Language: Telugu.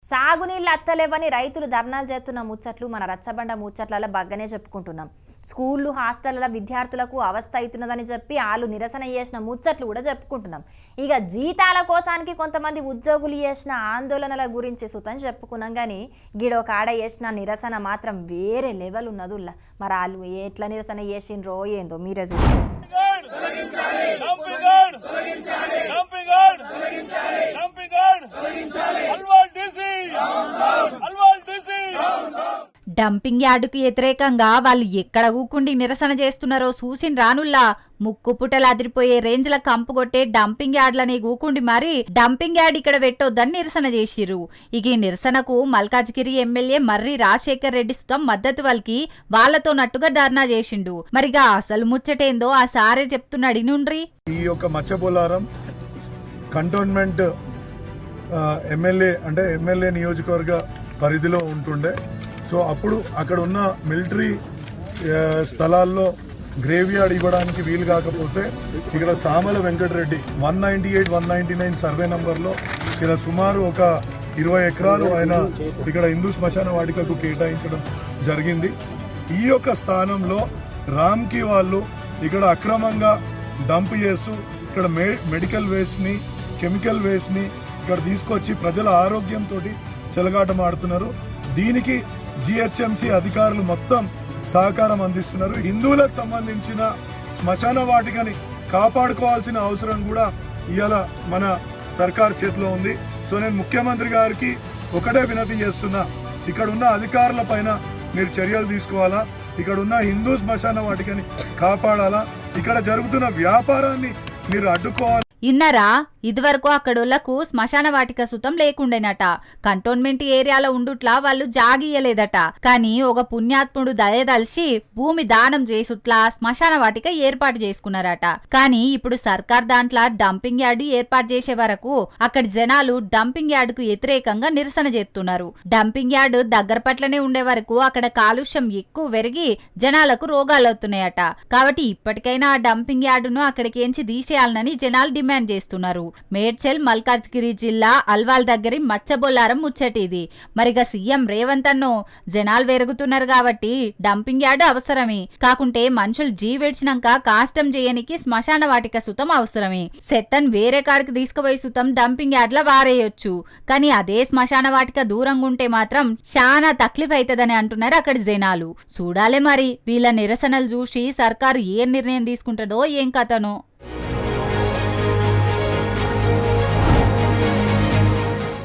సాగునీళ్ళు అత్తలేవని రైతులు ధర్నాలు చేస్తున్న ముచ్చట్లు మన రచ్చబండ ముచ్చట్లలో బగ్గనే చెప్పుకుంటున్నాం. స్కూళ్ళు హాస్టళ్ల విద్యార్థులకు అవస్థ అవుతున్నదని చెప్పి వాళ్ళు నిరసన చేసిన ముచ్చట్లు కూడా చెప్పుకుంటున్నాం. ఇక జీతాల కోసానికి కొంతమంది ఉద్యోగులు చేసిన ఆందోళనల గురించి సుతం చెప్పుకున్నాం. కానీ గిడో కాడ చేసిన నిరసన మాత్రం వేరే లెవెల్ ఉన్నదుల్లా. మరి వాళ్ళు ఎట్లా నిరసన చేసిండ్రో ఏందో మీరే చూడండి. డంపింగ్ యార్డుకు వ్యతిరేకంగా వాళ్ళు ఎక్కడ కూకుండి నిరసన చేస్తున్నారో చూసిన రానుల్లా ముక్కు పుటలు అదిరిపోయే రేంజ్ల కంపు కొట్టే డంపింగ్ యార్డ్లని కూకుండి మరి డంపింగ్ యార్డ్ ఇక్కడ పెట్టొద్దని నిరసన చేసిర్రు. ఇక ఈ నిరసనకు మల్కాజ్గిరి ఎమ్మెల్యే మర్రి రాజశేఖర్ రెడ్డి సుతం మద్దతు వల్కి వాళ్లతో నట్టుగా ధర్నా చేసిండు. మరిగా అసలు ముచ్చటేందో ఆ సారే చెప్తున్నాడు. నుండ్రి ఈ యొక్క మచ్చబొలారం కంటోన్మెంట్ ఎమ్మెల్యే నియోజకవర్గ పరిధిలో ఉంటుండే. సో అప్పుడు అక్కడ ఉన్న మిలిటరీ స్థలాల్లో గ్రేవ్ యార్డ్ ఇవ్వడానికి వీలు కాకపోతే ఇక్కడ సామల వెంకటరెడ్డి 198, 199 సర్వే నంబర్లో ఇక్కడ సుమారు ఒక 20 ఎకరాలు ఆయన ఇక్కడ హిందూ శ్మశాన వాటికకు కేటాయించడం జరిగింది. ఈ యొక్క స్థానంలో రామ్కి వాళ్ళు ఇక్కడ అక్రమంగా డంప్ చేస్తూ ఇక్కడ మెడికల్ వేస్ట్ని, కెమికల్ వేస్ట్ని ఇక్కడ తీసుకొచ్చి ప్రజల ఆరోగ్యంతో చెలగాటమాడుతున్నారు. దీనికి జిహెచ్ఎంసి అధికారులు మొత్తం సహకారం అందిస్తున్నారు. హిందువులకు సంబంధించిన శ్మశాన వాటికని కాపాడుకోవాల్సిన అవసరం కూడా ఇవాళ మన సర్కార్ చేతిలో ఉంది. సో నేను ముఖ్యమంత్రి గారికి ఒకటే వినతి చేస్తున్నా, ఇక్కడ ఉన్న అధికారుల పైన మీరు చర్యలు తీసుకోవాలా, ఇక్కడ ఉన్న హిందూ శ్మశాన వాటికని కాపాడాలా, ఇక్కడ జరుగుతున్న వ్యాపారాన్ని మీరు అడ్డుకోవాలి. ఇన్నరా ఇదివరకు అక్కడోళ్లకు శ్మశాన వాటిక సుతం లేకుండేనట. కంటోన్మెంట్ ఏరియాలో ఉండుట్లా వాళ్ళు జాగియలేదట. కానీ ఒక పుణ్యాత్ముడు దయదలిసి భూమి దానం చేసుట్లా శ్మశాన వాటిక ఏర్పాటు చేసుకున్నారట. కానీ ఇప్పుడు సర్కార్ దాంట్లో డంపింగ్ యార్డు ఏర్పాటు చేసే వరకు అక్కడి జనాలు డంపింగ్ యార్డుకు వ్యతిరేకంగా నిరసన చేస్తున్నారు. డంపింగ్ యార్డు దగ్గర పట్లనే ఉండే వరకు అక్కడ కాలుష్యం ఎక్కువ పెరిగి జనాలకు రోగాలు అవుతున్నాయట. కాబట్టి ఇప్పటికైనా ఆ డంపింగ్ యార్డును అక్కడికేంచి తీసేయాలని జనాలు డిమాండ్ చేస్తున్నారు. మేడ్చల్ మల్కాజ్గిరి జిల్లా అల్వాల్ దగ్గరి మచ్చబొల్లారం ముచ్చటిది. మరిగా సీఎం రేవంత్ అన్నో జనాలు పెరుగుతున్నారు కాబట్టి డంపింగ్ యార్డు అవసరమే. కాకుంటే మనుషులు జీవిడ్చినాక కాష్టం చేయనికి శ్మశాన వాటిక సుతం అవసరమే. సెత్తన్ వేరే కాడికి తీసుకుపోయి సుతం డంపింగ్ యార్డ్ల వారేయొచ్చు. కానీ అదే శ్మశాన వాటిక దూరంగా ఉంటే మాత్రం చాలా తక్లీఫ్ అవుతుందని అంటున్నారు అక్కడి జనాలు. చూడాలే మరి వీళ్ళ నిరసనలు చూసి సర్కారు ఏ నిర్ణయం తీసుకుంటుందో ఏం కథనో.